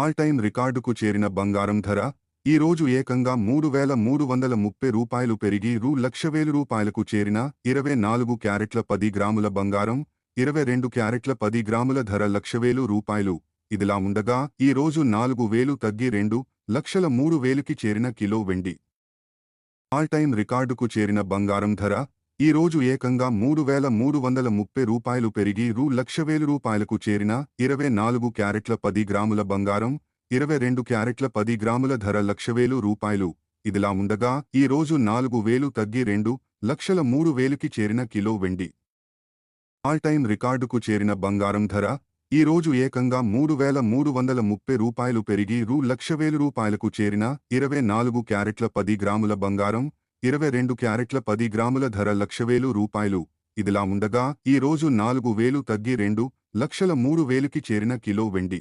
All time రికార్డుకు చేరిన బంగారం ధర ఈ రోజు ఏకంగా 3,330 రూపాయలు పెరిగి రూ.1,00,000కు చేరిన 24 క్యారెట్ల 10 గ్రాముల బంగారం 22 క్యారెట్ల 10 గ్రాముల ధర రూ.1,00,000. ఇదిలా ఉండగా ఈ రోజు 4,000 తగ్గి 2,03,000కి చేరిన కిలో వెండి. ఆల్ టైమ్ రికార్డుకు చేరిన బంగారం ధర ఈ రోజు ఏకంగా 3,330 రూపాయలు పెరిగి రూ.1,00,000కు చేరిన 24 క్యారెట్ల 10 గ్రాముల బంగారం 22 క్యారెట్ల 10 గ్రాముల ధర రూ.1,00,000. ఇదిలా ఉండగా ఈ రోజు 4,000 తగ్గి 2,03,000కి చేరిన కిలో వెండి. ఆల్ టైమ్ రికార్డుకు చేరిన బంగారం ధర ఈ రోజు ఏకంగా 3,330 రూపాయలు పెరిగి రూ.1,00,000కు చేరిన 24 క్యారెట్ల 10 గ్రాముల బంగారం 22 క్యారెట్ల 10 గ్రాముల ధర రూ.1,00,000. ఇదిలా ఉండగా ఈ రోజు 4,000 తగ్గి 2,03,000కి చేరిన కిలో వెండి.